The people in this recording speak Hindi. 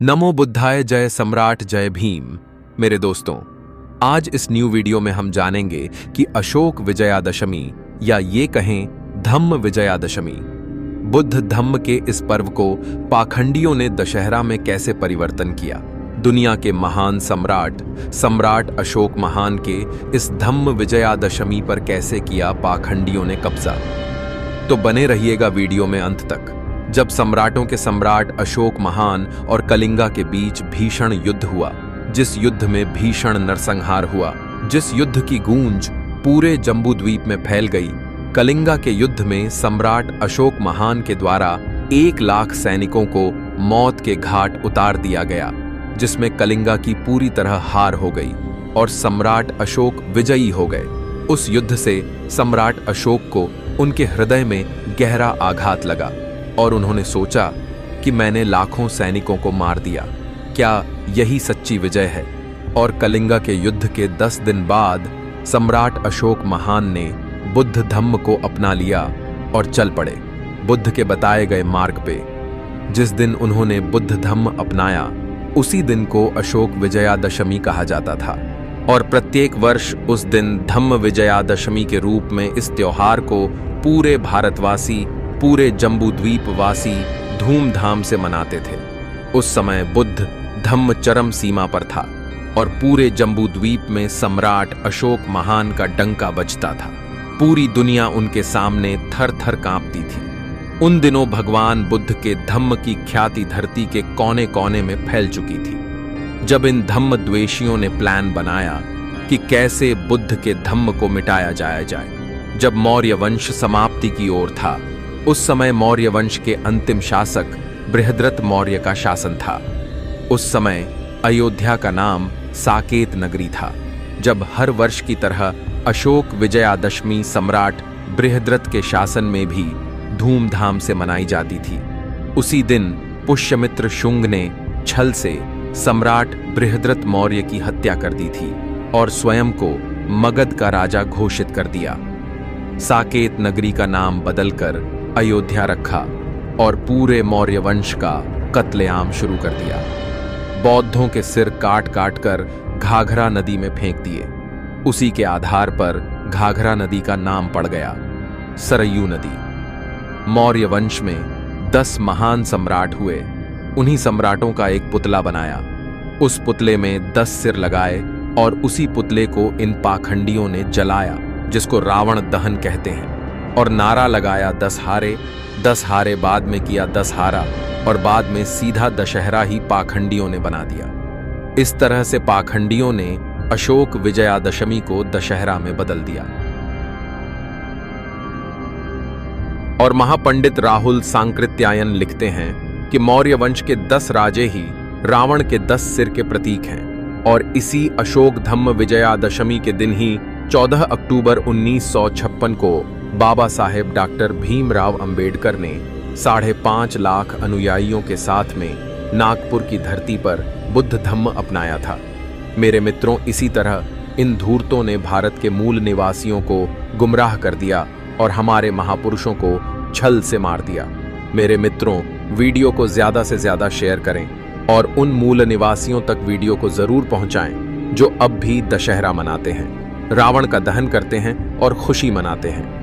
नमो बुद्धाय, जय सम्राट, जय भीम। मेरे दोस्तों, आज इस न्यू वीडियो में हम जानेंगे कि अशोक विजयादशमी या ये कहें धम्म विजयादशमी, बुद्ध धम्म के इस पर्व को पाखंडियों ने दशहरा में कैसे परिवर्तन किया। दुनिया के महान सम्राट अशोक महान के इस धम्म विजयादशमी पर कैसे किया पाखंडियों ने कब्जा। तो बने रहिएगा वीडियो में अंत तक। जब सम्राटों के सम्राट अशोक महान और कलिंगा के बीच भीषण युद्ध हुआ, जिस युद्ध में भीषण नरसंहार हुआ, जिस युद्ध की गूंज पूरे जम्बूद्वीप में फैल गई, कलिंगा के युद्ध में सम्राट अशोक महान के द्वारा 1,00,000 सैनिकों को मौत के घाट उतार दिया गया, जिसमें कलिंगा की पूरी तरह हार हो गई और सम्राट अशोक विजयी हो गए। उस युद्ध से सम्राट अशोक को उनके हृदय में गहरा आघात लगा और उन्होंने सोचा कि मैंने लाखों सैनिकों को मार दिया, क्या यही सच्ची विजय है। और कलिंगा के युद्ध के 10 दिन बाद सम्राट अशोक महान ने बुद्ध धम्म को अपना लिया और चल पड़े बुद्ध के बताए गए मार्ग पे। जिस दिन उन्होंने बुद्ध धम्म अपनाया, उसी दिन को अशोक विजयादशमी कहा जाता था और प्रत्येक वर्ष उस दिन धम्म विजयादशमी के रूप में इस त्योहार को पूरे भारतवासी, पूरे जम्बूद्वीपवासी धूमधाम से मनाते थे। उस समय बुद्ध धम्म चरम सीमा पर था और पूरे जम्बूद्वीप में सम्राट अशोक महान का डंका बजता था। पूरी दुनिया उनके सामने थर थर कांपती थी। उन दिनों भगवान बुद्ध के धम्म की ख्याति धरती के कोने कोने में फैल चुकी थी। जब इन धम्म द्वेषियों ने प्लान बनाया कि कैसे बुद्ध के धम्म को मिटाया जाए, जब मौर्य वंश समाप्ति की ओर था, उस समय मौर्य वंश के अंतिम शासक बृहद्रथ मौर्य का शासन था। उस समय अयोध्या का नाम साकेत नगरी था। जब हर वर्ष की तरह अशोक विजयादशमी सम्राट बृहद्रथ के शासन में भी धूमधाम से मनाई जाती थी। उसी दिन पुष्यमित्र शुंग ने छल से सम्राट बृहद्रथ मौर्य की हत्या कर दी थी और स्वयं को मगध का राजा घोषित कर दिया। साकेत नगरी का नाम बदलकर अयोध्या रखा और पूरे मौर्य वंश का कत्लेआम शुरू कर दिया। बौद्धों के सिर काट काट कर घाघरा नदी में फेंक दिए। उसी के आधार पर घाघरा नदी का नाम पड़ गया सरयू नदी। मौर्य वंश में 10 महान सम्राट हुए। उन्हीं सम्राटों का एक पुतला बनाया। उस पुतले में 10 सिर लगाए और उसी पुतले को इन पाखंडियों ने जलाया, जिसको रावण दहन कहते हैं, और नारा लगाया 10 हारे, बाद में किया 10 हारा और बाद में सीधा दशहरा ही पाखंडियों ने बना दिया। इस तरह से पाखंडियों ने अशोक विजयादशमी को दशहरा में बदल दिया। और महापंडित राहुल सांकृत्यायन लिखते हैं कि मौर्य वंश के 10 राजे ही रावण के 10 सिर के प्रतीक हैं और इसी अशोक धम्म विजयादशमी के दिन ही 14 अक्टूबर 1956 को बाबा साहेब डॉक्टर भीमराव अंबेडकर ने 5.5 लाख अनुयायियों के साथ में नागपुर की धरती पर बुद्ध धम्म अपनाया था। मेरे मित्रों, इसी तरह इन धूर्तों ने भारत के मूल निवासियों को गुमराह कर दिया और हमारे महापुरुषों को छल से मार दिया। मेरे मित्रों, वीडियो को ज्यादा से ज्यादा शेयर करें और उन मूल निवासियों तक वीडियो को जरूर पहुंचाएं जो अब भी दशहरा मनाते हैं, रावण का दहन करते हैं और खुशी मनाते हैं।